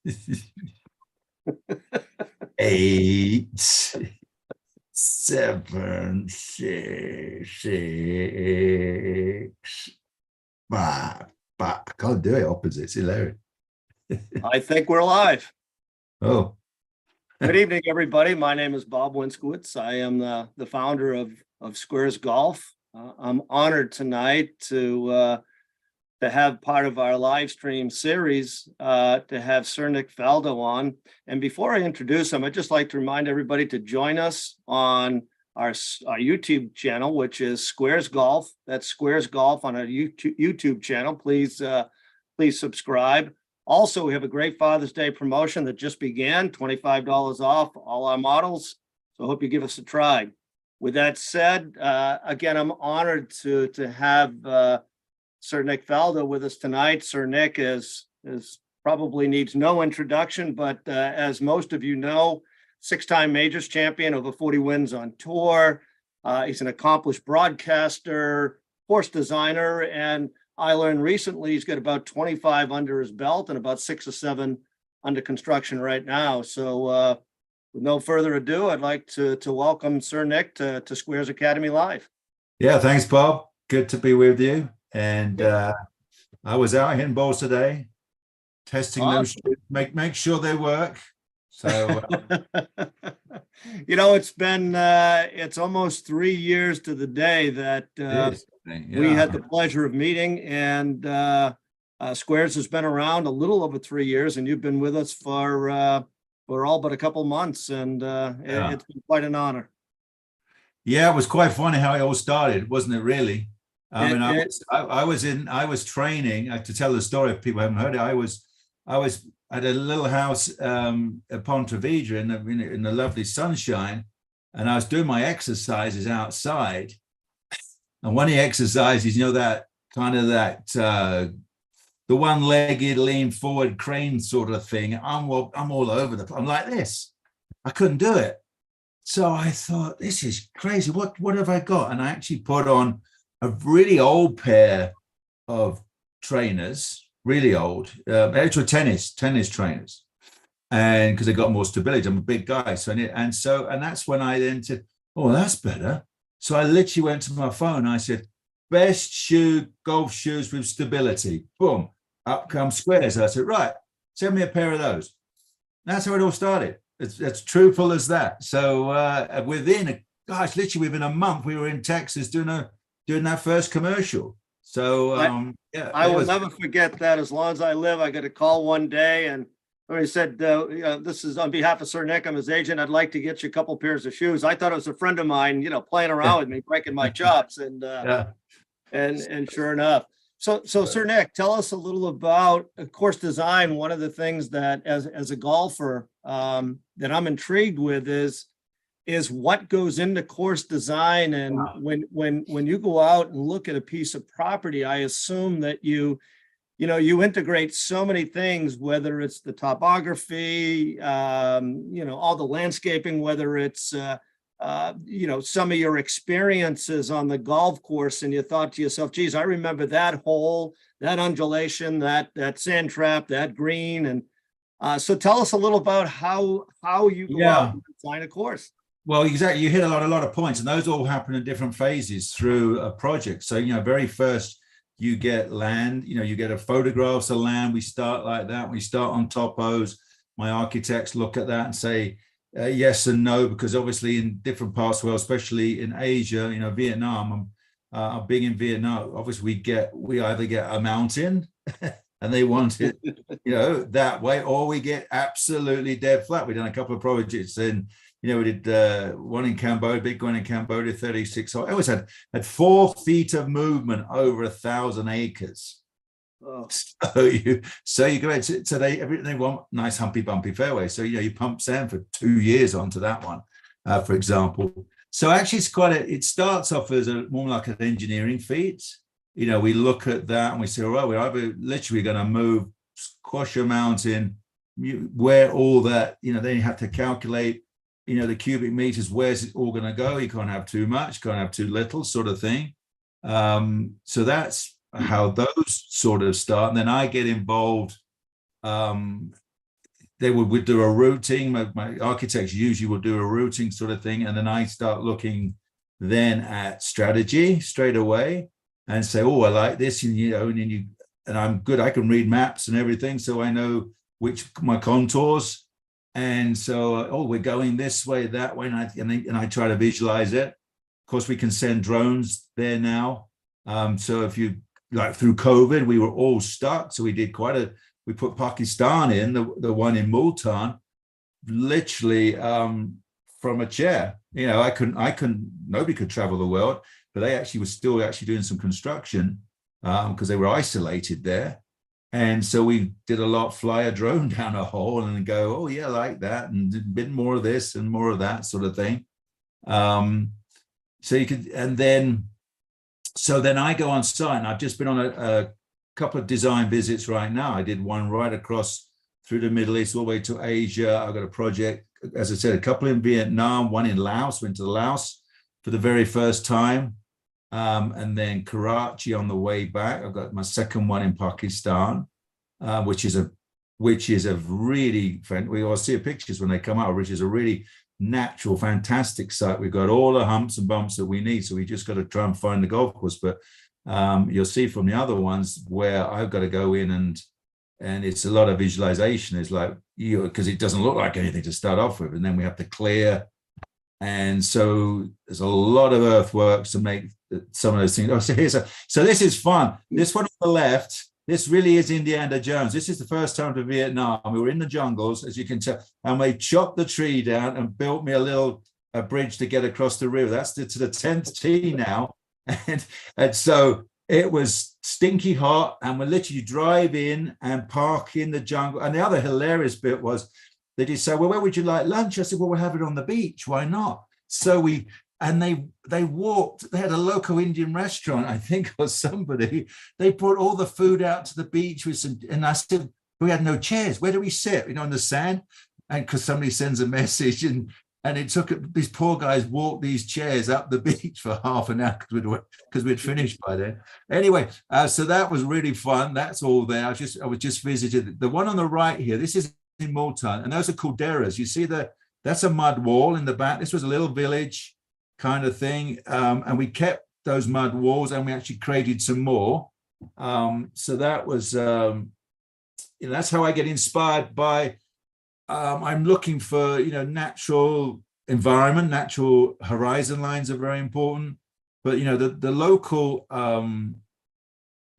8, 7, 6, 5. But I can't do it opposite. It's hilarious. I think we're live. Oh. Good evening, everybody. My name is Bob Winskowitz. I am the founder of SQAIRZ Golf. I'm honored tonight to have part of our live stream series, to have Sir Nick Faldo on. And before I introduce him, I'd just like to remind everybody to join us on our YouTube channel, which is SQAIRZ Golf. That's SQAIRZ Golf on our YouTube channel. Please subscribe. Also, we have a great Father's Day promotion that just began, $25 off all our models. So I hope you give us a try. With that said, again, I'm honored to have Sir Nick Faldo with us tonight. Sir Nick is probably needs no introduction, but as most of you know, 6-time majors champion, over 40 wins on tour. He's an accomplished broadcaster, course designer, and I learned recently he's got about 25 under his belt and about 6 or 7 under construction right now. So with no further ado, I'd like to welcome Sir Nick to SQAIRZ Academy Live. Yeah, thanks, Bob. Good to be with you. And I was out hitting balls today, testing those, make sure they work. So, you know, it's almost 3 years to the day that we had the pleasure of meeting, and SQAIRZ has been around a little over 3 years, and you've been with us for all but a couple months, and it's been quite an honor. Yeah, it was quite funny how it all started, wasn't it? Really. I mean, I was training to tell the story if people haven't heard it. I was at a little house at Ponte Vedra in the lovely sunshine, and I was doing my exercises outside. And one of the exercises, you know, that kind of the one-legged lean forward crane sort of thing. I'm all over the place. I'm like this. I couldn't do it. So I thought, this is crazy. What have I got? And I actually put on a really old pair of trainers, really old, actual tennis trainers, and because they got more stability. I'm a big guy, so and that's when I then said, oh, that's better. So I literally went to my phone. I said, best golf shoes with stability. Boom, up comes SQAIRZ. I said, right, send me a pair of those. That's how it all started. It's truthful as that. So literally within a month, we were in Texas doing that first commercial. So I will never forget that. As long as I live, I got a call one day, and he said, this is on behalf of Sir Nick, I'm his agent. I'd like to get you a couple pairs of shoes. I thought it was a friend of mine, you know, playing around with me, breaking my chops, and sure enough. So Sir Nick, tell us a little about course design. One of the things that as a golfer that I'm intrigued with is what goes into course design. And when you go out and look at a piece of property, I assume that you integrate so many things, whether it's the topography, all the landscaping, whether it's, some of your experiences on the golf course, and you thought to yourself, geez, I remember that hole, that undulation, that sand trap, that green. And so tell us a little about how you go out and design a course. Well, exactly. You hit a lot of points, and those all happen in different phases through a project. So, very first, you get land, you get a photographs of land. We start like that. We start on topos. My architects look at that and say yes and no, because obviously in different parts of the world, especially in Asia, Vietnam, I'm big in Vietnam. Obviously, we either get a mountain and they want it, that way, or we get absolutely dead flat. We've done a couple of projects in, we did one in Cambodia, big one in Cambodia, 36. I always had 4 feet of movement over 1,000 acres. Oh. So you go, so they want nice humpy bumpy fairway. So you pump sand for 2 years onto that one, for example. So actually, it starts off as more like an engineering feat. We look at that and we say, all right, we're either literally going to move, squash a mountain, where all that, then you have to calculate, the cubic meters, where's it all going to go? You can't have too much, can't have too little, sort of thing. So that's how those sort of start. And then I get involved they would do a routing. My architects usually would do a routing sort of thing. And then I start looking then at strategy straight away and say, oh, I like this. And, and I'm good. I can read maps and everything. So I know which my contours. And so, we're going this way, that way. And I try to visualize it. Of course, we can send drones there now. So if you, like through COVID, we were all stuck. So we did we put Pakistan in, the one in Multan, literally from a chair. Nobody could travel the world, but they actually were still doing some construction because they were isolated there. And so we did a lot, fly a drone down a hole and go, oh yeah, like that, and a bit more of this and more of that sort of thing. So you could, and then I go on site, and I've just been on a couple of design visits right now. I did one right across through the Middle East, all the way to Asia. I've got a project, as I said, a couple in Vietnam, one in Laos, went to Laos for the very first time. And then Karachi on the way back. I've got my second one in Pakistan, which is a really, we all see pictures when they come out, which is a really natural, fantastic site. We've got all the humps and bumps that we need. So we just got to try and find the golf course. But you'll see from the other ones where I've got to go in and it's a lot of visualization. It's like, because it doesn't look like anything to start off with. And then we have to clear. And so there's a lot of earthworks to make some of those things. So this is fun. This one on the left, this really is Indiana Jones. This is the first time to Vietnam. We were in the jungles, as you can tell, and we chopped the tree down and built me a bridge to get across the river. That's to the 10th tee now. And so it was stinky hot, and we literally drive in and park in the jungle. And the other hilarious bit was, they did say, well, where would you like lunch? I said, well, we'll have it on the beach. Why not? So they walked, they had a local Indian restaurant, I think, or somebody. They brought all the food out to the beach with some, and I said, we had no chairs. Where do we sit? On the sand? And because somebody sends a message, and it took, these poor guys walked these chairs up the beach for half an hour because we'd finished by then. Anyway, so that was really fun. That's all there. I was just visited. The one on the right here, this is in Multan, and those are calderas. You see that's a mud wall in the back. This was a little village kind of thing, and we kept those mud walls, and we actually created some more. So that was that's how I get inspired by. I'm looking for natural environment, natural horizon lines are very important, but the local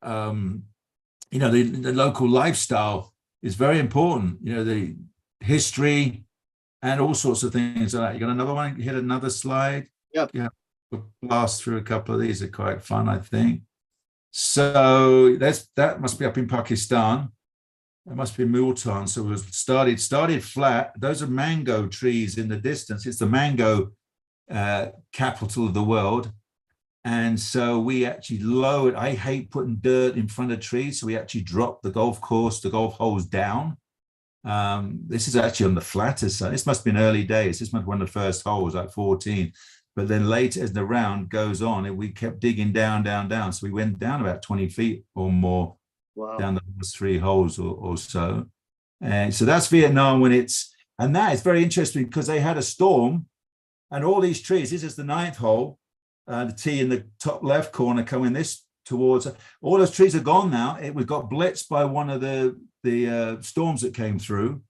the local lifestyle is very important. The history and all sorts of things like that. You got another one? Hit another slide. Yep. Yeah, we'll blast through a couple of these. Are quite fun, I think. So that must be up in Pakistan. That must be Multan. So it was started flat. Those are mango trees in the distance. It's the mango capital of the world. And so we actually lowered, I hate putting dirt in front of trees. So we actually dropped the golf holes down. This is actually on the flatter side. This must have been early days. This must be one of the first holes, like 14. But then later, as the round goes on, we kept digging down. So we went down about 20 feet or more. Wow. Down the last 3 holes or so. And so that's Vietnam and that is very interesting because they had a storm and all these trees, this is the 9th hole, the tee in the top left corner coming this towards, all those trees are gone now. We got blitzed by one of the storms that came through.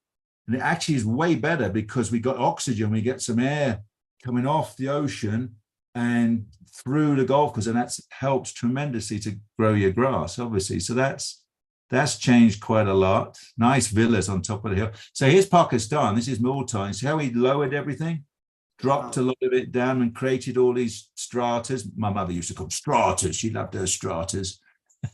And it actually is way better because we got oxygen, we get some air coming off the ocean and through the golf course, and that's helped tremendously to grow your grass, obviously. So that's changed quite a lot. Nice villas on top of the hill. So here's Pakistan. This is Multan. See how he lowered everything, dropped a lot of it down, and created all these stratas. My mother used to call them stratas. She loved her stratas.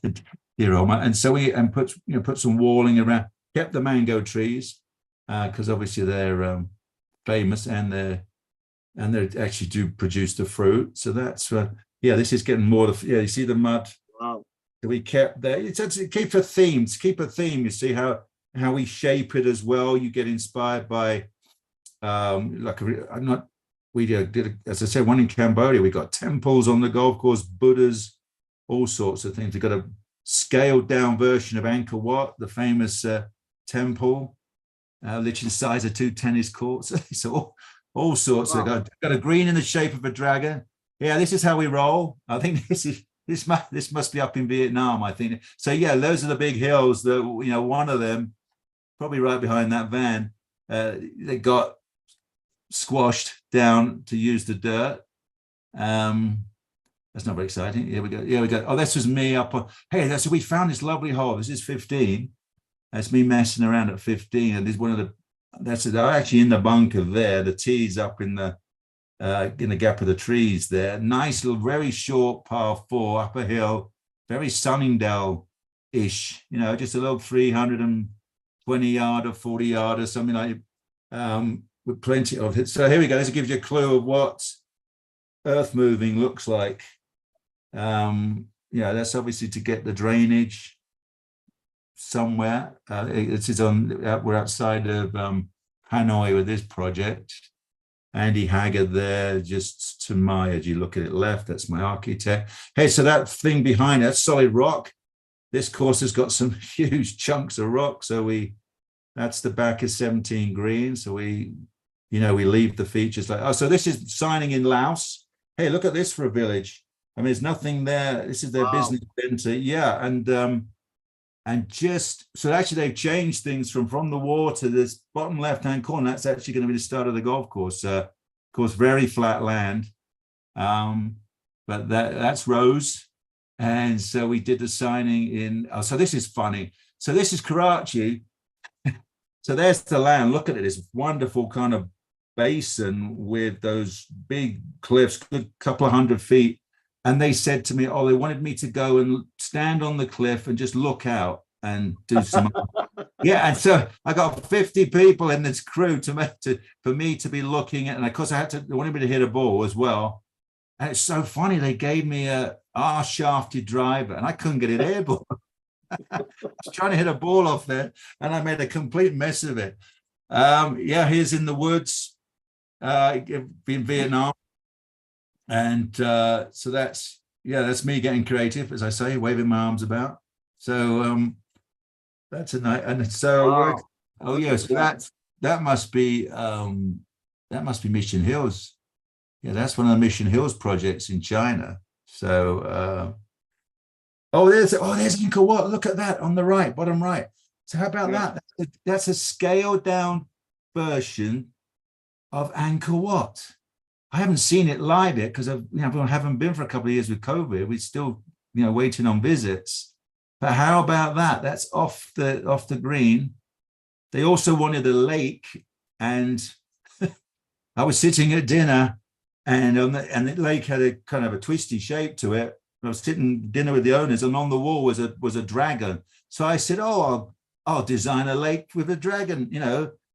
And so we put some walling around, kept the mango trees because obviously they're famous and they actually do produce the fruit. So that's this is getting more. You see the mud. Wow. So we kept there. It's to keep a theme. To keep a theme, you see how we shape it as well. You get inspired by we did, as I said, one in Cambodia. We got temples on the golf course, Buddhas, all sorts of things. We've got a scaled down version of Angkor Wat, the famous temple. literally the size of 2 tennis courts. It's all sorts. Wow. Got a green in the shape of a dragon. Yeah, this is how we roll. I think this must be up in Vietnam, I think. So yeah, those are the big hills that, one of them, probably right behind that van, they got squashed down to use the dirt. That's not very exciting. Here we go. Here we go. Oh, this was me up on. Hey, so we found this lovely hole. This is 15. That's me messing around at 15. And this is one of the. That's actually in the bunker there. The tee's up in the gap of the trees there. Nice little, very short par 4 up a hill. Very Sunningdale-ish. Just a little 320 yard or 40 yard or something like. With plenty of it. So here we go. This gives you a clue of what earth moving looks like. That's obviously to get the drainage somewhere. We're outside of Hanoi with this project. Andy Haggard there, just to my, as you look at it left, that's my architect. Hey, so that thing behind that's solid rock. This course has got some huge chunks of rock. So that's the back of 17 green. So we leave the features like, so this is signing in Laos. Hey, look at this for a village. I mean, there's nothing there. This is their business center. Yeah. And just, so actually they've changed things from the water, this bottom left-hand corner, that's actually going to be the start of the golf course. Of course, very flat land. But that's Rose. And so we did the signing in, so this is funny. So this is Karachi. So there's the land. Look at it. This wonderful kind of basin with those big cliffs, a couple of 100 feet. And they said to me, they wanted me to go and stand on the cliff and just look out and do some. Yeah. And so I got 50 people in this crew for me to be looking at. And of course, they wanted me to hit a ball as well. And it's so funny. They gave me a R-shafted driver and I couldn't get it airborne. I was trying to hit a ball off there and I made a complete mess of it. Here's in the woods in Vietnam. And so that's me getting creative, as I say, waving my arms about. So that's a night. And so, wow. So that must be Mission Hills. Yeah, that's one of the Mission Hills projects in China. So, there's Angkor Wat. Look at that on the right, bottom right. So how about that? That's a scaled down version of Angkor Wat. I haven't seen it live yet because I haven't been for a couple of years with COVID. We're still, waiting on visits. But how about that? That's off the green. They also wanted a lake, and I was sitting at dinner, and the lake had a kind of a twisty shape to it. I was sitting dinner with the owners, and on the wall was a dragon. So I said, I'll design a lake with a dragon,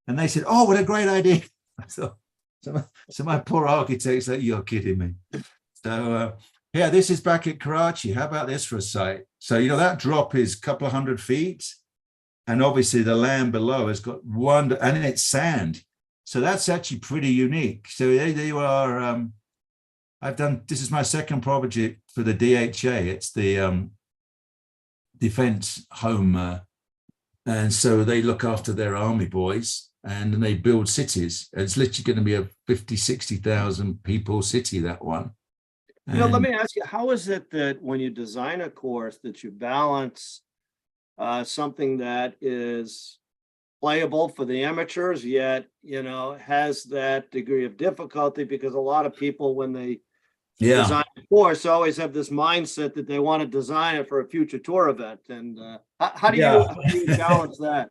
And they said, what a great idea. So my poor architect's like, you're kidding me. So this is back at Karachi. How about this for a site? So that drop is a couple of 100 feet, and obviously the land below has got and it's sand. So that's actually pretty unique. So there you are. This is my second project for the DHA. It's the Defense Home, and so they look after their army boys. And they build cities. It's literally going to be a 50, 60,000 people city, that one. Let me ask you, how is it that when you design a course that you balance something that is playable for the amateurs, yet, has that degree of difficulty? Because a lot of people, when they design a course, always have this mindset that they want to design it for a future tour event. And how do you balance that?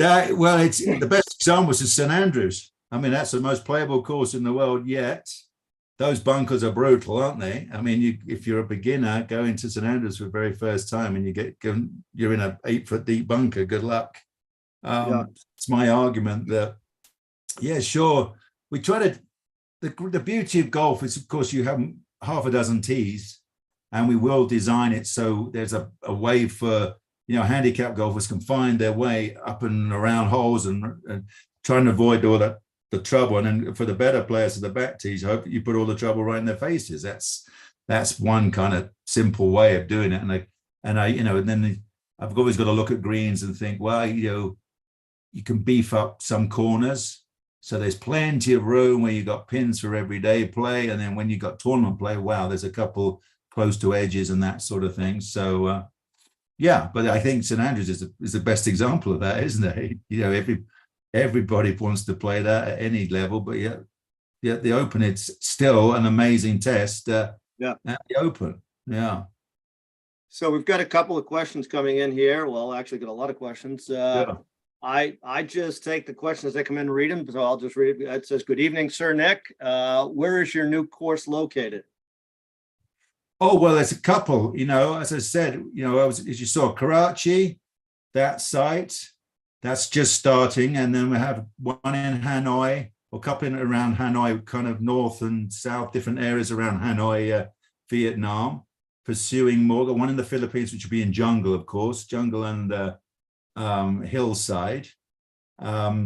It's the best example is St Andrews. I mean, that's the most playable course in the world yet. Those bunkers are brutal, aren't they? I mean, if you're a beginner going to St Andrews for the very first time and you're in an 8-foot deep bunker, good luck. It's my argument that, sure. We try to, the beauty of golf is, of course, you have half a dozen tees and we will design it so there's a way for, handicap golfers can find their way up and around holes and trying to avoid all the trouble. And then for the better players of the back tees, I hope you put all the trouble right in their faces. That's one kind of simple way of doing it. And then I've always got to look at greens and think, well, you can beef up some corners. So there's plenty of room where you got pins for everyday play. And then when you got tournament play, wow, there's a couple close to edges and that sort of thing. So yeah, but I think St Andrews is the best example of that, isn't it? Everybody wants to play that at any level, but yeah, the Open, it's still an amazing test. At the Open. Yeah. So we've got a couple of questions coming in here. Well, actually got a lot of questions. I just take the questions as they come in and read them. So I'll just read it. It says, "Good evening, Sir Nick. Where is your new course located?" Oh, well, there's a couple, as I said, as you saw, Karachi, that site, that's just starting. And then we have one in Hanoi, or a couple in around Hanoi, kind of north and south, different areas around Hanoi, Vietnam, pursuing more. One in the Philippines, which will be in jungle, of course, jungle and hillside.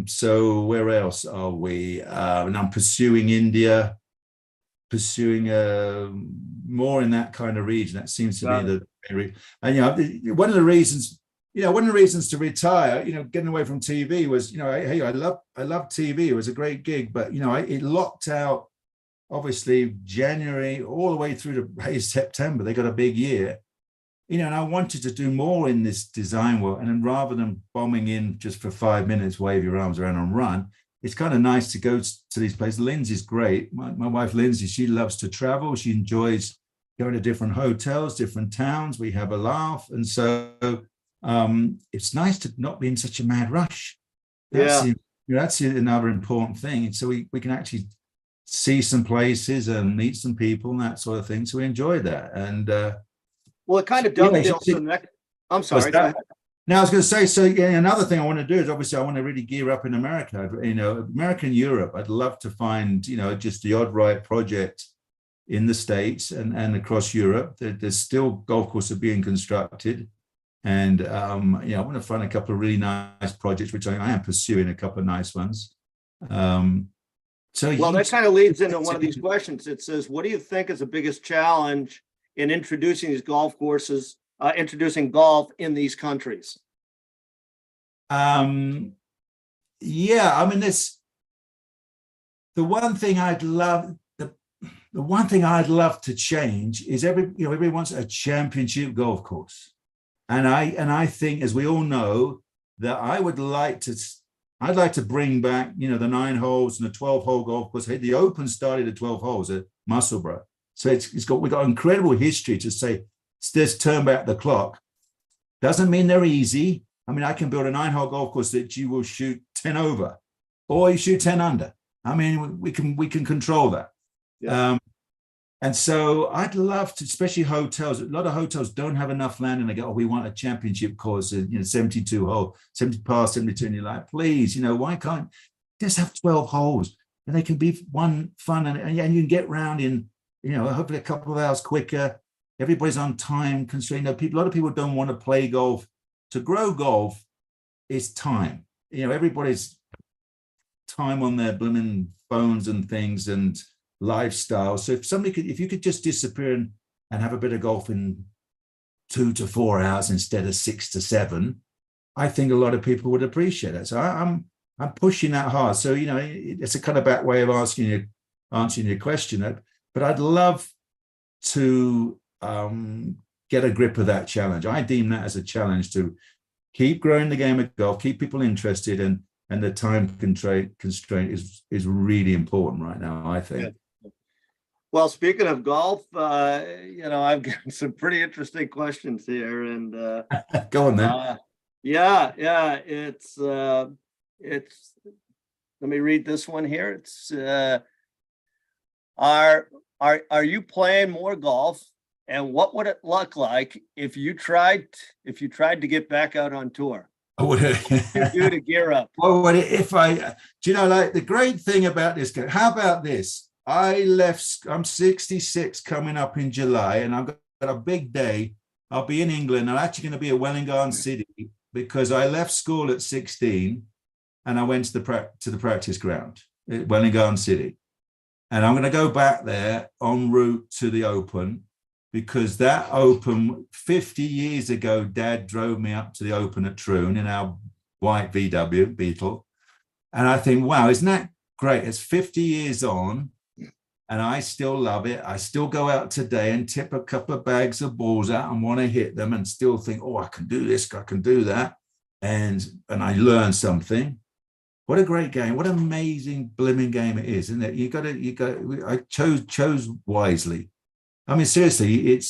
So where else are we? And I'm pursuing India, pursuing more in that kind of region. That seems to be the area. And one of the reasons to retire, getting away from TV was, hey, I love TV. It was a great gig, but it locked out obviously January all the way through to September. They got a big year, and I wanted to do more in this design work. And then rather than bombing in just for 5 minutes, wave your arms around and run, it's kind of nice to go to these places. Lindsay's great. My wife, Lindsay, she loves to travel. She enjoys going to different hotels, different towns. We have a laugh. And so it's nice to not be in such a mad rush. That's another important thing. And so we can actually see some places and meet some people and that sort of thing. So we enjoy that. And well, it kind of dovetails to the next. I'm sorry. Now I was going to say, so another thing I want to do is obviously I want to really gear up in America, America and Europe. I'd love to find, just the odd right project in the States and across Europe. There's still golf courses being constructed. And, I want to find a couple of really nice projects, which I am pursuing a couple of nice ones. That kind of leads into one of these questions. It says, what do you think is the biggest challenge in introducing these golf courses, introducing golf in these countries? The one thing I'd love to change is everybody wants a championship golf course. And I think, as we all know, that I'd like to bring back, the 9 holes and the 12-hole golf course. The Open started at 12 holes at Musselburgh. So we've got incredible history to say, let's turn back the clock. Doesn't mean they're easy. I mean, I can build a 9-hole golf course that you will shoot 10 over, or you shoot 10 under. I mean, we can control that. Yeah. And so I'd love to, especially hotels. A lot of hotels don't have enough land, and they go, "Oh, we want a championship course, 72 hole, 70 past 72." And you're like, please, why can't just have 12 holes, and they can be fun, and you can get round in, hopefully a couple of hours quicker. Everybody's on time constraint. A lot of people don't want to play golf. To grow golf is time. Everybody's time on their blooming phones and things and lifestyle. So if you could just disappear and have a bit of golf in 2 to 4 hours instead of 6 to 7, I think a lot of people would appreciate it. So I'm pushing that hard. So it's a kind of back way of answering your question. But I'd love to get a grip of that challenge. I deem that as a challenge to keep growing the game of golf, keep people interested, and the time constraint is really important right now, I think. Yeah. Well, speaking of golf, I've got some pretty interesting questions here, and go on then. It's let me read this one here. It's are you playing more golf, and what would it look like if you tried to get back out on tour? What would you do to gear up? Well, the great thing about this game, how about this? I'm 66 coming up in July, and I've got a big day. I'll be in England. I'm actually going to be at Welwyn Garden City because I left school at 16 and I went to the practice ground at Welwyn Garden City. And I'm going to go back there en route to the Open, because that Open 50 years ago, Dad drove me up to the Open at Troon in our white VW Beetle. And I think, wow, isn't that great? It's 50 years on, and I still love it. I still go out today and tip a couple of bags of balls out and want to hit them and still think, oh, I can do this, I can do that. And I learn something. What a great game. What an amazing blimmin' game it is, isn't it? I chose wisely. I mean, seriously,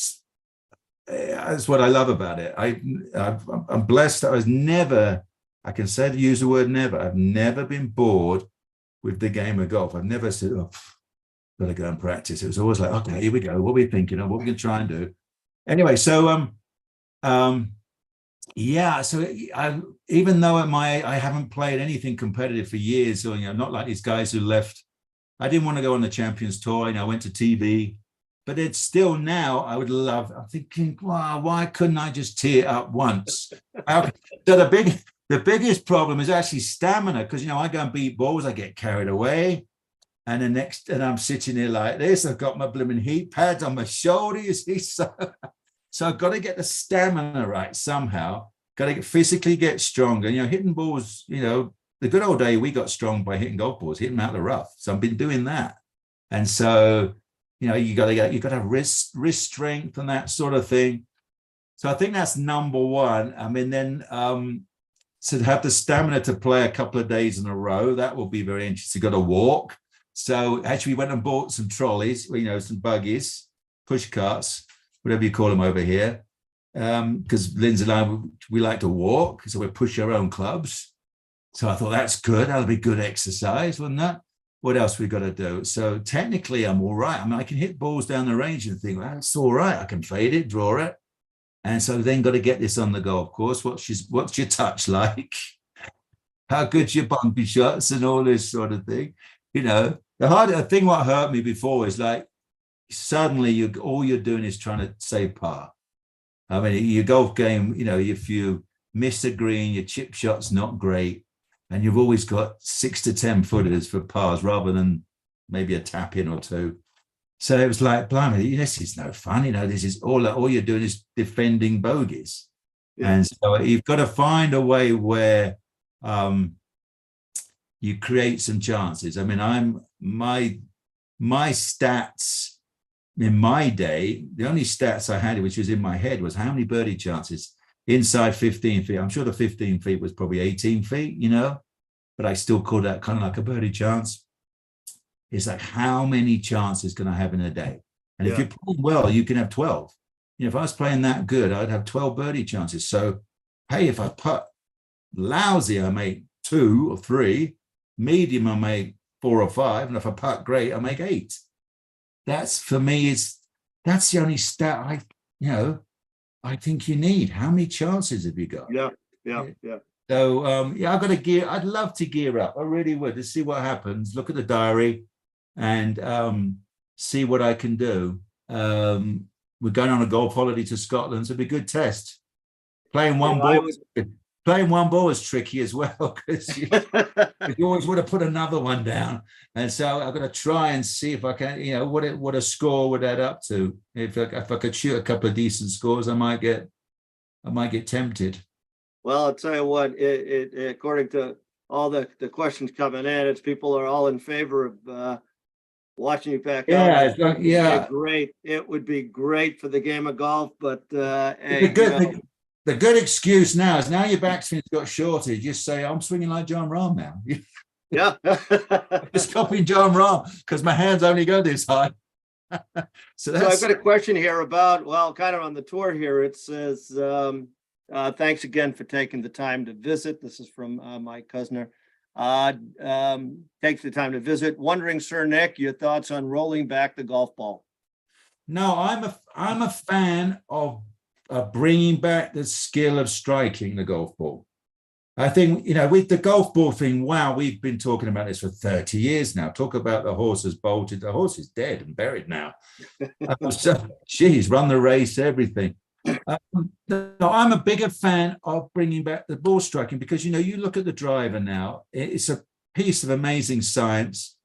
that's what I love about it. I'm blessed that I can use the word never. I've never been bored with the game of golf. I've never said, oh, got to go and practice. It was always like, okay, here we go. What are we thinking of? What are we going to try and do? Anyway, so yeah. So even though I haven't played anything competitive for years, or not like these guys who left. I didn't want to go on the Champions Tour. I went to TV, but it's still now. I would love. I'm thinking, wow, why couldn't I just tee it up once? So the biggest problem is actually stamina, because I go and beat balls, I get carried away. And I'm sitting here like this. I've got my blooming heat pads on my shoulder, you see. So I've got to get the stamina right somehow. Got to physically get stronger. Hitting balls, the good old day, we got strong by hitting golf balls, hitting them out of the rough. So I've been doing that. And so, you got to have wrist strength and that sort of thing. So I think that's number one. I mean, then to have the stamina to play a couple of days in a row, that will be very interesting. You've got to walk. So actually we went and bought some trolleys, some buggies, push carts, whatever you call them over here. Because Lindsay and I, we like to walk, so we push our own clubs. So I thought that's good. That'll be good exercise, wouldn't that? What else we got to do? So technically I'm all right. I mean, I can hit balls down the range and think, well, that's all right. I can fade it, draw it. And so then got to get this on the golf course. What's your touch like? How good's your bumpy shots and all this sort of thing? The thing what hurt me before is like suddenly all you're doing is trying to save par. I mean, your golf game, if you miss a green, your chip shot's not great, and you've always got 6 to 10 footers for pars rather than maybe a tap in or two. So it was like, blimey, this is no fun. This is all you're doing is defending bogeys. Yeah. And so you've got to find a way where you create some chances. I mean, my stats in my day, the only stats I had, which was in my head, was how many birdie chances inside 15 feet. I'm sure the 15 feet was probably 18 feet, but I still call that kind of like a birdie chance. It's like, how many chances can I have in a day? And if you're playing well, you can have 12. If I was playing that good, I'd have 12 birdie chances. So, hey, if I putt lousy, I make 2 or 3. Medium, I make 4 or 5. And if I putt great, I make 8. That's, for me, that's the only stat I think you need. How many chances have you got? Yeah. So, I've got to I'd love to gear up. I really would, to see what happens. Look at the diary and see what I can do. We're going on a golf holiday to Scotland. So it'll be a good test. Playing one ball is tricky as well, because you always want to put another one down. And so I've got to try and see if I can, what a score would add up to. If I could shoot a couple of decent scores, I might get tempted. Well, I'll tell you what, it according to all the questions coming in, people are all in favor of watching you back out. It would be great for the game of golf, but the good excuse now is your backswing's got shorter. You just say, I'm swinging like John Rahm now. Yeah. Just copying John Rahm because my hands only go this high. So I've got a question here about, kind of on the tour here. It says, thanks again for taking the time to visit. This is from Mike Cusner. Takes the time to visit. Wondering, Sir Nick, your thoughts on rolling back the golf ball? No, I'm a fan of bringing back the skill of striking the golf ball. I think, with the golf ball thing, we've been talking about this for 30 years now. Talk about the horse has bolted. The horse is dead and buried now. Run the race, everything. I'm a bigger fan of bringing back the ball striking because, you look at the driver now, it's a piece of amazing science.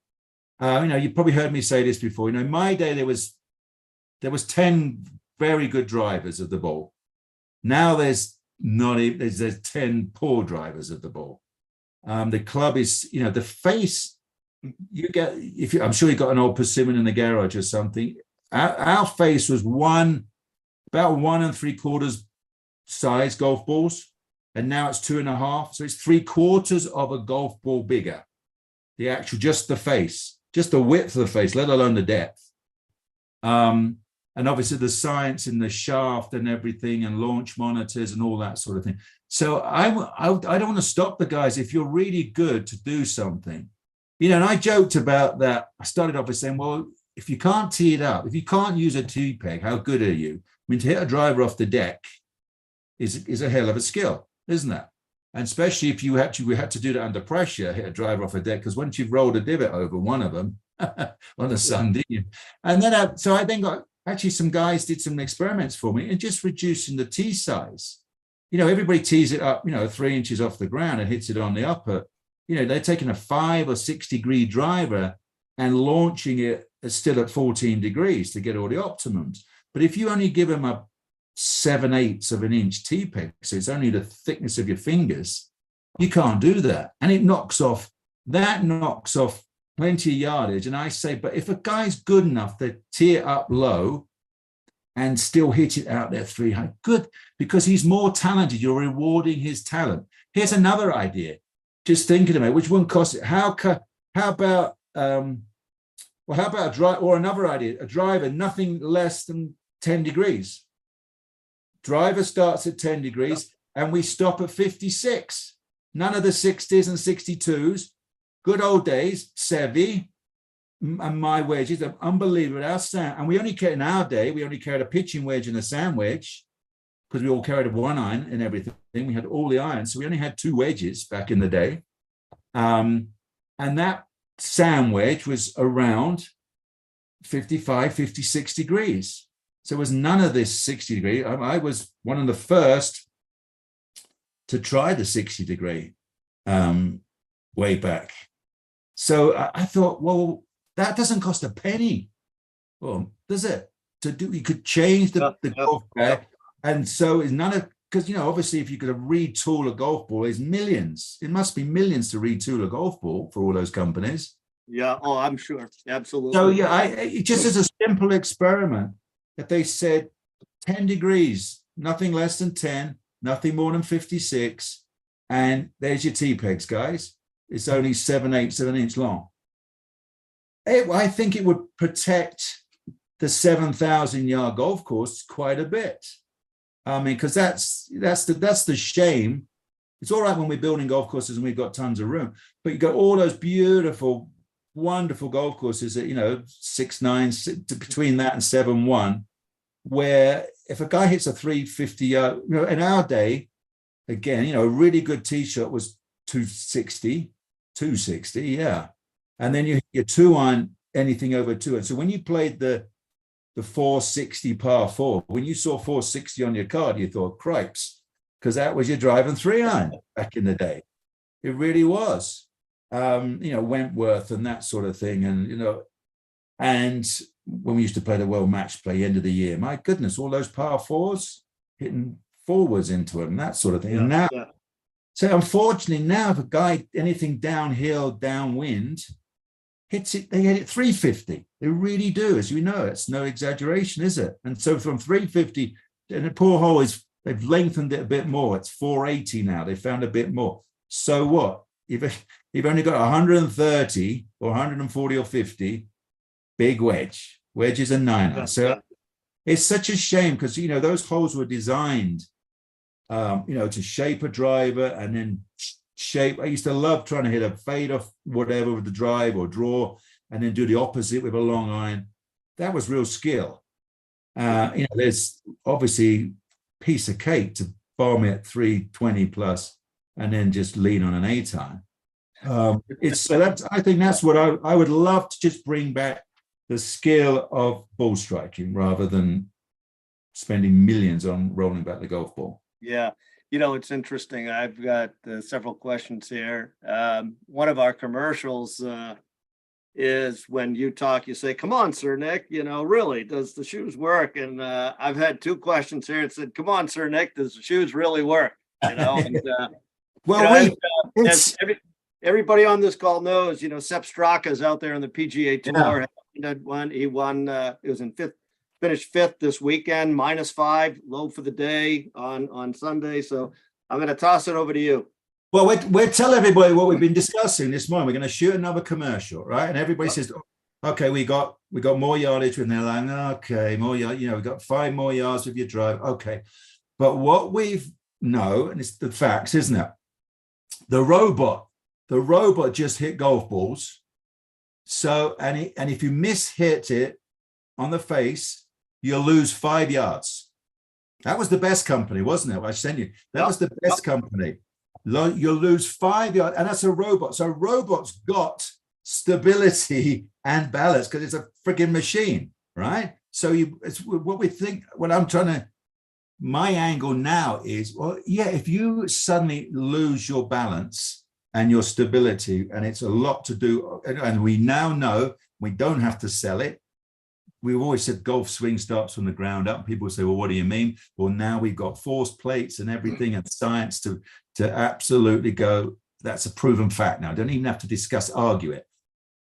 You probably heard me say this before. In my day, there was 10 very good drivers of the ball. Now there's not even, there's 10 poor drivers of the ball. The club is, the face, you get, I'm sure you got an old persimmon in the garage or something. Our face was about 1 3/4 size golf balls, and now it's 2.5. So it's 3/4 of a golf ball bigger. The actual, just the face, just the width of the face, let alone the depth. And obviously the science in the shaft and everything, and launch monitors and all that sort of thing. So I don't want to stop the guys if you're really good to do something. And I joked about that. I started off by saying, well, if you can't tee it up, if you can't use a tee peg, how good are you? I mean, to hit a driver off the deck is a hell of a skill, isn't it? And especially if we had to do that under pressure, hit a driver off a deck, because once you've rolled a divot over one of them on a Sunday, and then so I then got, actually some guys did some experiments for me and just reducing the tee size. Everybody tees it up, 3 inches off the ground and hits it on the upper. They're taking a 5 or 6 degree driver and launching it still at 14 degrees to get all the optimums. But if you only give them a 7/8 of an inch tee peg, so it's only the thickness of your fingers, you can't do that. And it knocks off plenty of yardage. And I say, but if a guy's good enough to tee it up low and still hit it out there 300, good, because he's more talented. You're rewarding his talent. Here's another idea. Just thinking about it, which wouldn't cost it. How about a drive, or another idea, a driver nothing less than 10 degrees. Driver starts at 10 degrees and we stop at 56. None of the 60s and 62s. Good old days, Sevi and my wedges are unbelievable. And we only carried, in our day, we only carried a pitching wedge and a sand wedge, because we all carried a 1 iron and everything. We had all the irons. So we only had 2 wedges back in the day. And that sand wedge was around 55, 56 degrees. So it was none of this 60 degree. I was one of the first to try the 60 degree way back. So I thought, well, that doesn't cost a penny. Well, does it? To do, you could change the golf bag. And so it's none of, because, obviously if you could retool a golf ball, it's millions. It must be millions to retool a golf ball for all those companies. Yeah. Oh, I'm sure. Absolutely. So yeah, it just as a simple experiment that they said 10 degrees, nothing less than 10, nothing more than 56. And there's your tee pegs, guys. It's only 7/8 of an inch long. I think it would protect the 7,000 yard golf course quite a bit. I mean, because that's the shame. It's all right when we're building golf courses and we've got tons of room, but you got all those beautiful, wonderful golf courses that 6.9 between that and 7.1, where if a guy hits a 350 yard, in our day, again, a really good tee shot was 260, yeah, and then you hit your 2 iron anything over 2. And so when you played the 460 par 4, when you saw 460 on your card, you thought, cripes, because that was your driving 3 iron back in the day. It really was. Wentworth and that sort of thing. And, and when we used to play the World Match Play end of the year, my goodness, all those par 4s hitting forwards into them, that sort of thing. And now, so unfortunately now, if a guy, anything downhill, downwind, hits it, they hit it 350. They really do, as you know. It's no exaggeration, is it? And so from 350, and the poor hole is, they've lengthened it a bit more. It's 480 now. They found a bit more. So what? You've only got 130 or 140 or 50, big wedge. Wedge is a 9. So it's such a shame, because, those holes were designed, to shape a driver and then shape. I used to love trying to hit a fade off whatever with the drive or draw, and then do the opposite with a long iron. That was real skill. There's obviously piece of cake to bomb it 320 plus and then just lean on an 8 iron. I think that's what I would love to just bring back, the skill of ball striking rather than spending millions on rolling back the golf ball. Yeah. It's interesting. I've got several questions here. One of our commercials is when you talk, you say, come on, Sir Nick, really, does the shoes work? And I've had two questions here and said, come on, Sir Nick, does the shoes really work? And Well, as everybody on this call knows, Sepp Straka is out there on the PGA Tour. He won, it was in fifth, finished fifth this weekend, -5, low for the day on Sunday. So I'm going to toss it over to you. Well, we'll tell everybody what we've been discussing this morning. We're going to shoot another commercial, right? And everybody says, okay, we got more yardage with their line. Okay, more yard, we got 5 more yards with your drive. Okay. But what we've know, and it's the facts, isn't it? The robot just hit golf balls. So, and if you mishit it on the face, you'll lose 5 yards. That was the best company, wasn't it? I sent you. That was the best company. You'll lose 5 yards, and that's a robot. So robots got stability and balance because it's a freaking machine, right? So it's what we think. What I'm trying to, my angle now is, well, yeah, if you suddenly lose your balance and your stability, and it's a lot to do, and we now know we don't have to sell it. We've always said golf swing starts from the ground up. People say, well, what do you mean? Well, now we've got force plates and everything and science to absolutely go. That's a proven fact now. Don't even have to argue it.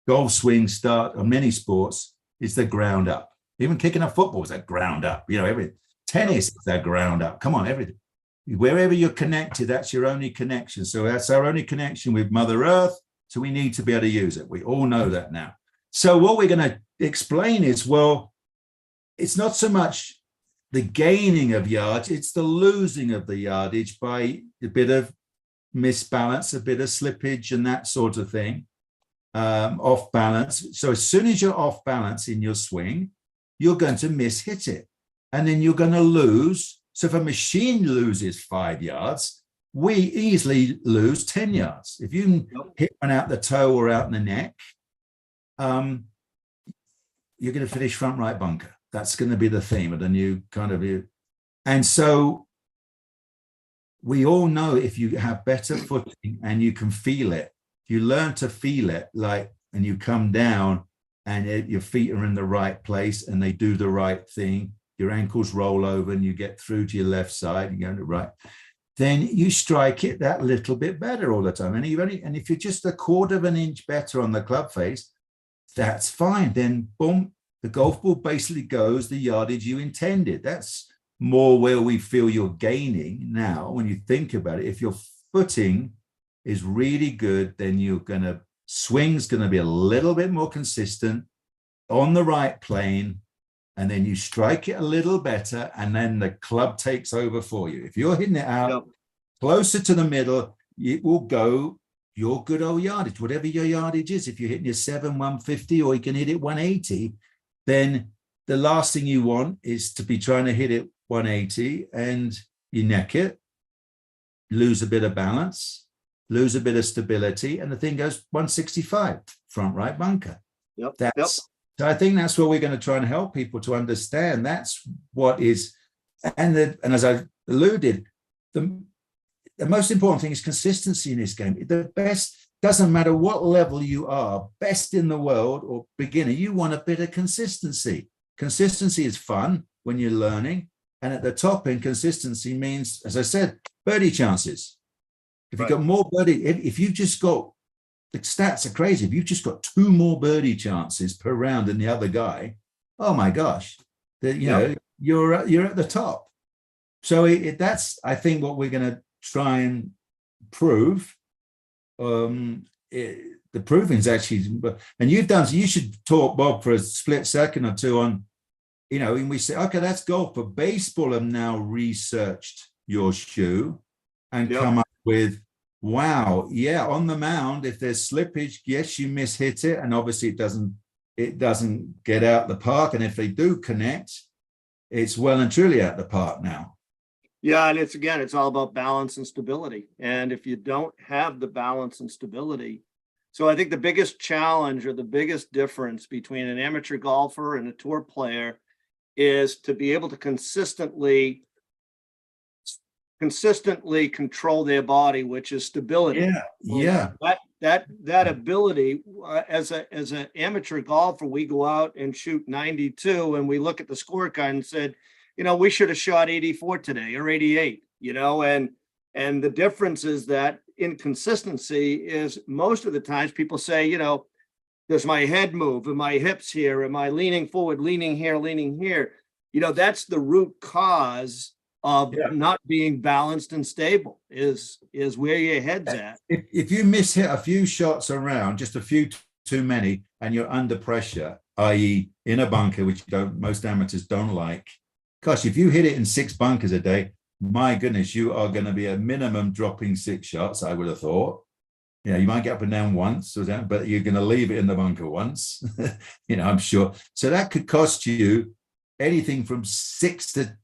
Golf swing start on many sports is the ground up. Even kicking a football is that ground up. Everything. Tennis is that ground up. Come on, everything. Wherever you're connected, that's your only connection. So that's our only connection with Mother Earth. So we need to be able to use it. We all know that now. So what we're going to explain is, well, it's not so much the gaining of yards, it's the losing of the yardage by a bit of misbalance, a bit of slippage and that sort of thing, off balance. So as soon as you're off balance in your swing, you're going to mishit it. And then you're going to lose. So if a machine loses 5 yards, we easily lose 10 yards. If you hit one out the toe or out in the neck, you're going to finish front right bunker. That's going to be the theme of the new kind of view. And so we all know if you have better footing and you can feel it, you learn to feel it, and you come down and your feet are in the right place and they do the right thing, your ankles roll over and you get through to your left side, you go to the right, then you strike it that little bit better all the time. And if you're just a 1/4 of an inch better on the club face, that's fine. Then boom, the golf ball basically goes the yardage you intended. That's more where we feel you're gaining now when you think about it. If your footing is really good, then swing's going to be a little bit more consistent on the right plane, and then you strike it a little better, and then the club takes over for you. If you're hitting it out closer to the middle, it will go your good old yardage, whatever your yardage is. If you're hitting your 150, or you can hit it 180, then the last thing you want is to be trying to hit it 180 and you neck it, lose a bit of balance, lose a bit of stability, and the thing goes 165, front right bunker. So I think that's what we're going to try and help people to understand. That's what is, and as I alluded, the most important thing is consistency in this game. The best, doesn't matter what level you are, best in the world or beginner, you want a bit of consistency. Consistency is fun when you're learning. And at the top end, consistency means, as I said, birdie chances. If you've got more birdie, if you've just got, the stats are crazy. If you've just got 2 more birdie chances per round than the other guy, oh my gosh, you're at the top. So that's, I think, what we're going to try and prove. The proving is actually, and you've done, so you should talk, Bob, for a split second or two on, and we say, okay, that's golf, but baseball have now researched your shoe and come up with, wow, yeah, on the mound, if there's slippage, yes, you mishit it, and obviously it doesn't get out the park, and if they do connect, it's well and truly out the park now. Yeah, and it's all about balance and stability. And if you don't have the balance and stability, so I think the biggest challenge or the biggest difference between an amateur golfer and a tour player is to be able to consistently consistently control their body, which is stability. Yeah, yeah. That ability, as an amateur golfer, we go out and shoot 92 and we look at the scorecard and said, we should have shot 84 today or 88, and the difference is that inconsistency is most of the times people say, does my head move? Are my hips here? Am I leaning forward, leaning here, leaning here? That's the root cause of not being balanced and stable is where your head's at. If you miss-hit a few shots around, just a few too many, and you're under pressure, i.e. in a bunker, which most amateurs don't like, gosh, if you hit it in 6 bunkers a day, my goodness, you are going to be a minimum dropping 6 shots, I would have thought. You might get up and down once, but you're going to leave it in the bunker once, I'm sure. So that could cost you anything from 6 to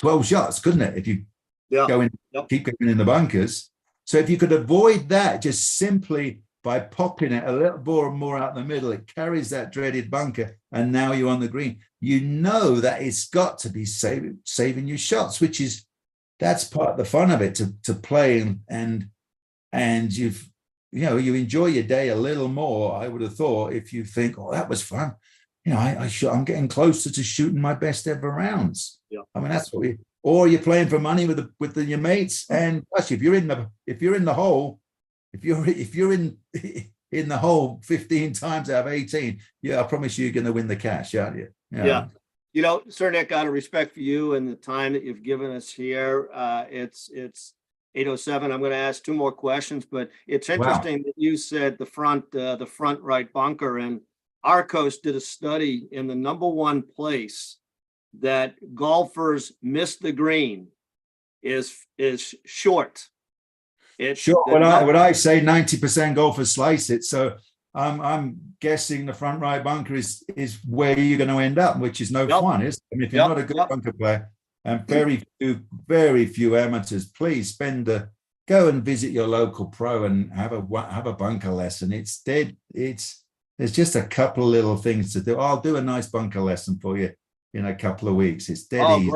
12 shots, couldn't it? If you go in, keep going in the bunkers. So if you could avoid that just simply by popping it a little more out the middle, it carries that dreaded bunker, and now you're on the green. That it's got to be saving you shots, that's part of the fun of it, to play and you enjoy your day a little more, I would have thought, if you think, oh, that was fun. I'm getting closer to shooting my best ever rounds. Yeah. I mean, that's what or you're playing for money with your mates. And plus, if you're in the hole, if you're in the hole 15 times out of 18, I promise you're going to win the cash, aren't you? Yeah. Sir Nick, out of respect for you and the time that you've given us here, it's 8:07. I'm going to ask 2 more questions, but it's interesting that you said the front right bunker, and Arcos did a study in the number 1 place that golfers miss the green is short. It's short. When I say 90% golfers slice it, so I'm guessing the front right bunker is where you're going to end up, which is no fun, is it? I mean, if you're not a good bunker player, and very few amateurs, please go and visit your local pro and have a bunker lesson. There's just a couple of little things to do. I'll do a nice bunker lesson for you in a couple of weeks. It's dead easy.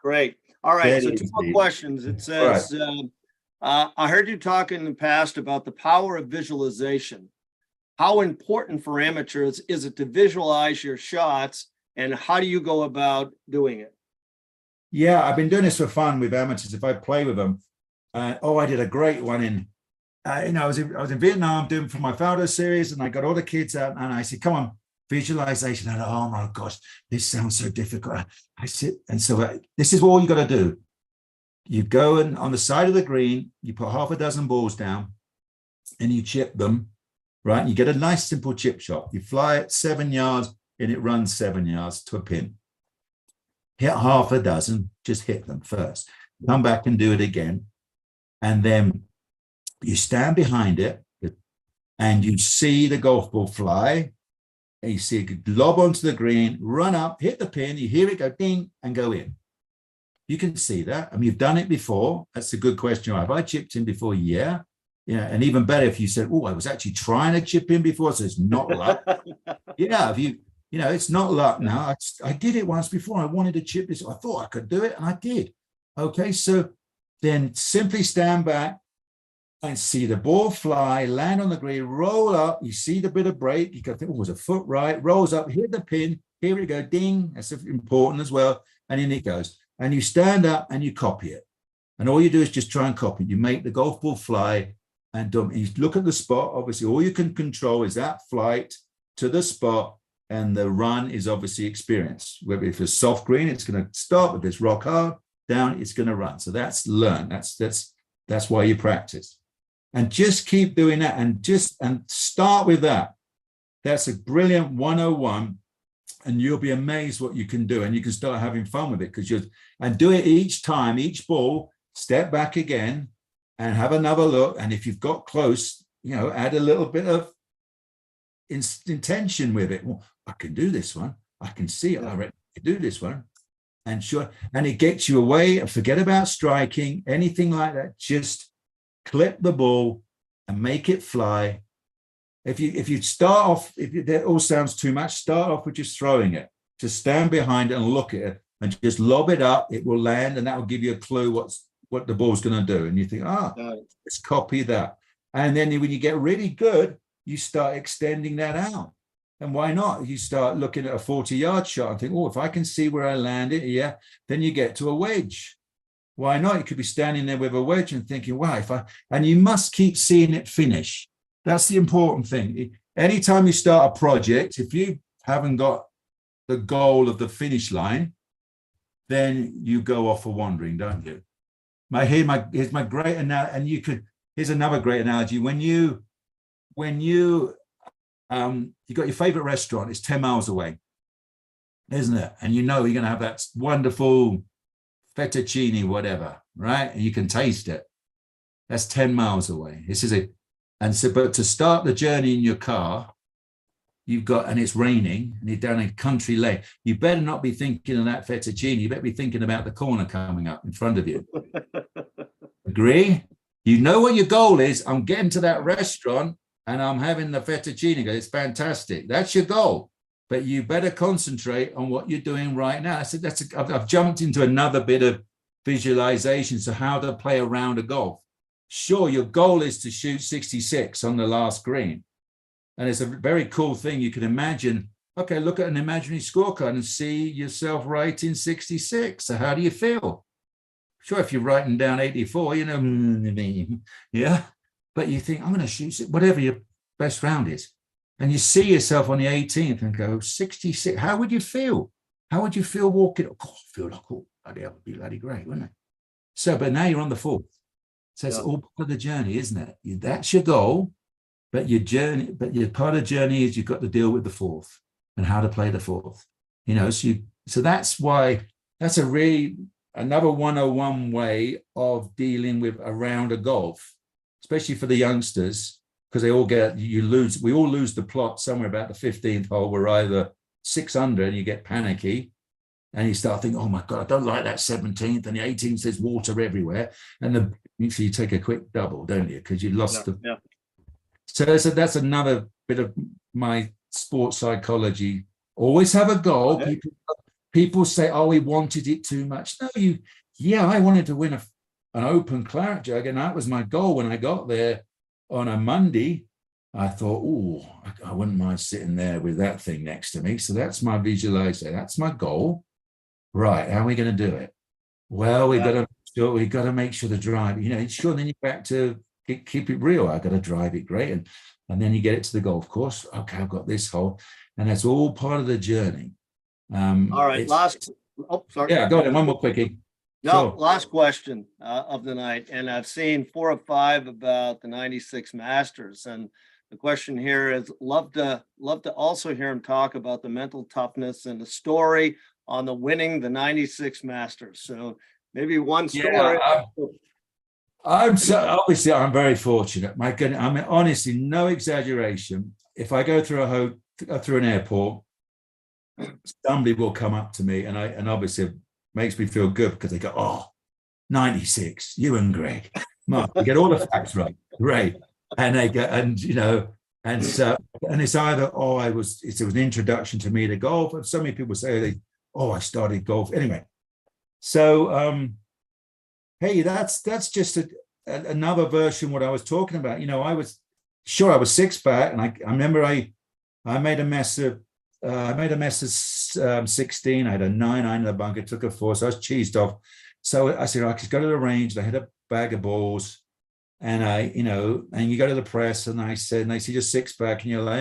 Great. All right, so 2 more questions. It says, I heard you talk in the past about the power of visualization. How important for amateurs is it to visualize your shots, and how do you go about doing it? Yeah, I've been doing this for fun with amateurs. If I play with them, I did a great one in. I was in Vietnam doing for my Faldo series, and I got all the kids out, and I said, "Come on, visualization." And oh my gosh, this sounds so difficult. I sit, and so this is all you got to do. You go and on the side of the green, you put half a dozen balls down, and you chip them, right? And you get a nice simple chip shot. You fly it 7 yards, and it runs 7 yards to a pin. Hit half a dozen, just hit them first. Come back and do it again. And then you stand behind it and you see the golf ball fly. And you see it lob onto the green, run up, hit the pin. You hear it go ding and go in. You can see that. I mean, you've done it before. That's a good question. Have I chipped in before? Yeah. And even better if you said, oh, I was actually trying to chip in before, so it's not luck. It's not luck now. I did it once before. I wanted to chip this. I thought I could do it, and I did. Okay, so then simply stand back and see the ball fly, land on the green, roll up. You see the bit of break. You go, think, oh, it was a foot right. Rolls up, hit the pin. Here we go, ding. That's important as well. And in it goes. And you stand up and you copy it. And all you do is just try and copy it. You make the golf ball fly, and you look at the spot. Obviously, all you can control is that flight to the spot. And the run is obviously experience. Whether if it's soft green, it's going to stop. If it's rock hard, down, it's going to run. So that's learn. That's why you practice. And just keep doing that, and start with that. That's a brilliant 101, and you'll be amazed what you can do. And you can start having fun with it and do it each time, each ball, step back again and have another look. And if you've got close, add a little bit of intention with it. Well, I can do this one. I can see it. I reckon I can do this one. And it gets you away. And forget about striking, anything like that. Just clip the ball and make it fly. If you start off, that all sounds too much, start off with just throwing it. Just stand behind it and look at it and just lob it up. It will land, and that will give you a clue what the ball's going to do. And you think, let's copy that. And then when you get really good, you start extending that out. And why not? You start looking at a 40-yard shot and think, oh, if I can see where I land it, yeah, then you get to a wedge. Why not? You could be standing there with a wedge and thinking, wow, and you must keep seeing it finish. That's the important thing. Anytime you start a project, if you haven't got the goal of the finish line, then you go off for wandering, don't you? Here's my great analogy, and here's another great analogy. When you got your favorite restaurant, it's 10 miles away, isn't it? And you know you're going to have that wonderful fettuccine, whatever, right? And you can taste it. That's 10 miles away. This is it. And so, but to start the journey in your car, and it's raining, and you're down a country lane, you better not be thinking of that fettuccine. You better be thinking about the corner coming up in front of you. Agree? You know what your goal is. I'm getting to that restaurant and I'm having the fettuccine. It's fantastic. That's your goal. But you better concentrate on what you're doing right now. I've jumped into another bit of visualization. So how to play a round of golf. Sure, your goal is to shoot 66 on the last green. And it's a very cool thing. You can imagine, okay, look at an imaginary scorecard and see yourself writing 66. So how do you feel? Sure, if you're writing down 84, yeah. But you think, I'm going to shoot whatever your best round is. And you see yourself on the 18th and go, 66. How would you feel? How would you feel walking? Oh, God, I feel like, that would be bloody great, wouldn't it? So, but now you're on the 4th. So it's all part of the journey, isn't it? That's your goal. But your part of the journey is you've got to deal with the 4th and how to play the 4th. So that's why that's another 101 way of dealing with a round of golf, especially for the youngsters, because we all lose the plot somewhere about the 15th hole. We're either 6 under and you get panicky and you start thinking, oh my God, I don't like that 17th, and the 18th says water everywhere. And so you take a quick double, don't you? Because you lost So that's another bit of my sports psychology. Always have a goal. Okay. People say, oh, we wanted it too much. No, I wanted to win an open claret jug, and that was my goal. When I got there on a Monday, I thought, I wouldn't mind sitting there with that thing next to me. So that's my visualization. That's my goal. Right, how are we going to do it? Well, we've got to make sure the drive, sure, then you're back to keep it real. I've got to drive it great. And then you get it to the golf course. Okay, I've got this hole. And that's all part of the journey. All right, sorry. Yeah, go ahead. One more quickie. No, last question of the night. And I've seen 4 or 5 about the 96 Masters. And the question here is, love to also hear him talk about the mental toughness and the story on the winning the 96 Masters. So maybe one story. Yeah, I'm very fortunate. My goodness, I mean, honestly, no exaggeration. If I go through through an airport, somebody will come up to me, and obviously it makes me feel good because they go, 96, you and Greg. Mark, you get all the facts right. Great. And they go, and it's either, it was an introduction to me to golf. And so many people say, I started golf. Anyway, so hey, that's just another version of what I was talking about. I was 6 back, and I remember I made a mess of 16. I had a 9 in the bunker, took a 4, so I was cheesed off. So I said, I could go to the range. And I had a bag of balls, and and you go to the press, and they said, you're 6 back, and you're like,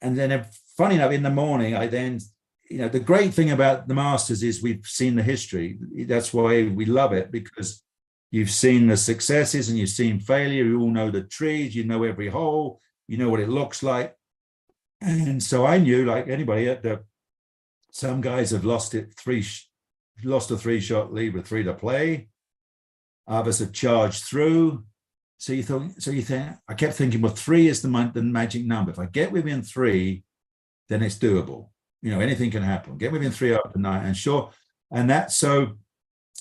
and then funny enough, in the morning, I then, the great thing about the Masters is we've seen the history. That's why we love it, because you've seen the successes and you've seen failure. You all know the trees, you know every hole, you know what it looks like. And so I knew, like anybody, some guys have lost a 3-shot lead with 3 to play. Others have charged through. So you think, I kept thinking, well, 3 is the magic number. If I get within 3, then it's doable. Anything can happen. Get within 3 after 9, and sure. And that's so.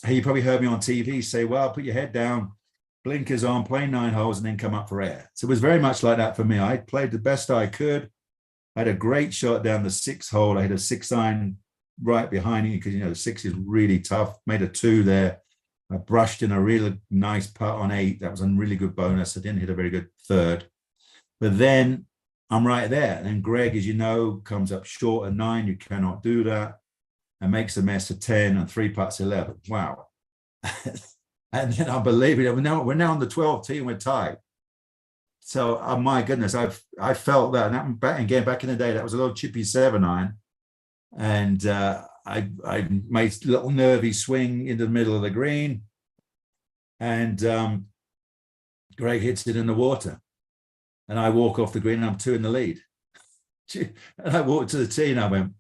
Hey, you probably heard me on TV say, well, put your head down, blinkers on, play 9 holes, and then come up for air. So it was very much like that for me. I played the best I could. I had a great shot down the 6th hole. I had a 6-iron right behind you because, the 6 is really tough. Made a 2 there. I brushed in a really nice putt on 8. That was a really good bonus. I didn't hit a very good 3rd. But then I'm right there. And then Greg, as you know, comes up short at 9. You cannot do that. And makes a mess of 10 and 3 putts 11. Wow. And then unbelievable. We're now on the 12th tee and we're tied. So, oh my goodness, I felt that. And back in the day, that was a little chippy 7-iron. And I made a little nervy swing into the middle of the green. And Greg hits it in the water. And I walk off the green and I'm 2 in the lead. And I walked to the tee and I went,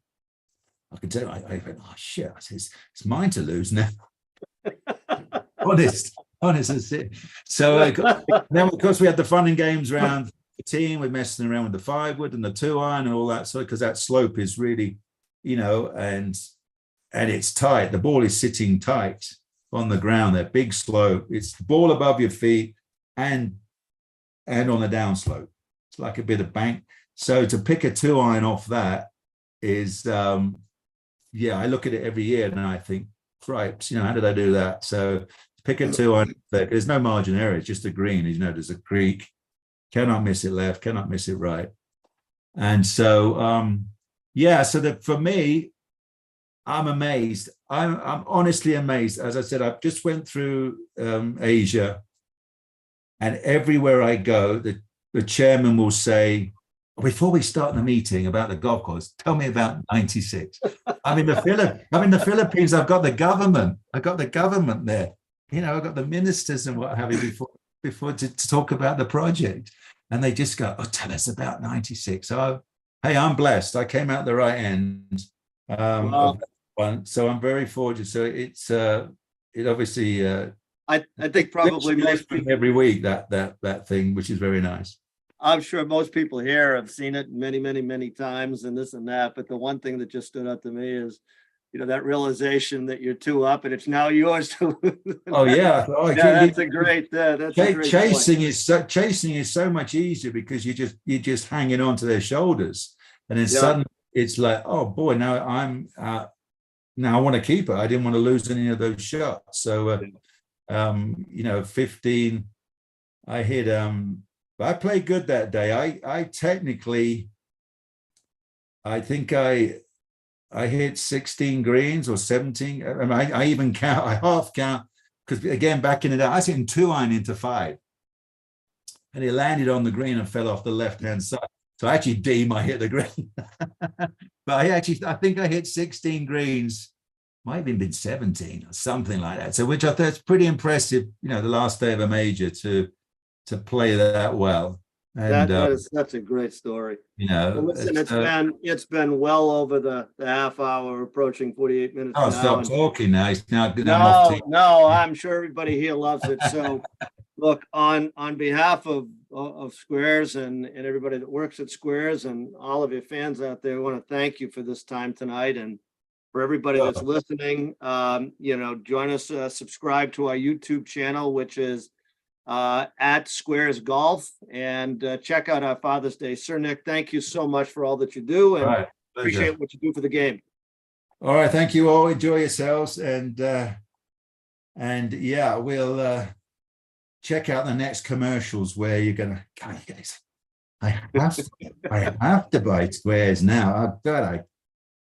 I can tell you, I went, oh shit, it's mine to lose now. honest as it. So then of course we had the fun and games around the team. We're messing around with the 5-wood and the 2-iron and all that. So because that slope is really, and it's tight. The ball is sitting tight on the ground there, big slope. It's the ball above your feet and on the downslope. It's like a bit of bank. So to pick a 2-iron off that is, I look at it every year and I think, cripes, how did I do that? So pick a 2-iron. There's no margin error. It's just a green. There's a creek. Cannot miss it left. Cannot miss it right. And so, so that for me, I'm amazed. I'm honestly amazed. As I said, I just went through Asia, and everywhere I go, the chairman will say, before we start the meeting about the golf course, tell me about 96. I'm in the Philippines. I've got the government. There. I've got the ministers and what have you before to talk about the project. And they just go, oh, tell us about 96. So, hey, I'm blessed. I came out the right end of that one. So I'm very fortunate. So it obviously I think probably most people every week that thing, which is very nice. I'm sure most people here have seen it many, many, many times and this and that. But the one thing that just stood out to me is, that realization that you're 2 up and it's now yours to lose. Oh yeah. That's a great. Chasing is so much easier because you're just hanging on to their shoulders, and then suddenly it's like, oh boy, now now I want to keep it. I didn't want to lose any of those shots. So 15, I hit I played good that day. I technically, I think I hit 16 greens or 17. I even count, I half count, because again, back in the day, I was hitting 2-iron into 5. And it landed on the green and fell off the left-hand side. So I actually deem I hit the green. But I think I hit 16 greens, might have even been 17 or something like that. So which I thought is pretty impressive, the last day of a major to play that well. And that's a great story. Listen, it's been well over the half hour, approaching 48 minutes. Oh, stop talking now. It's now no, I'm sure everybody here loves it. So look, on behalf of SQAIRZ and everybody that works at SQAIRZ and all of your fans out there, I want to thank you for this time tonight. And for everybody that's listening, join us, subscribe to our YouTube channel, which is at SQAIRZ Golf, and check out our Father's Day. Sir Nick, thank you so much for all that you do, and appreciate what you do for the game. All right, thank you all. Enjoy yourselves, and we'll check out the next commercials where you're gonna. God, you guys, I have to buy SQAIRZ now. I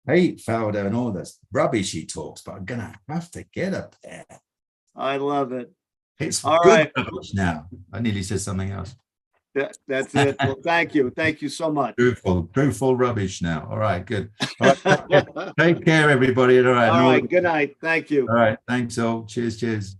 hate Faldo and all this rubbish he talks, but I'm gonna have to get a pair. I love it. It's all right now. I nearly said something else. That's it. Well, thank you so much. Truthful rubbish now. All right, good. All right, take care, everybody. All right. Good night. Thank you. All right, thanks all. Cheers.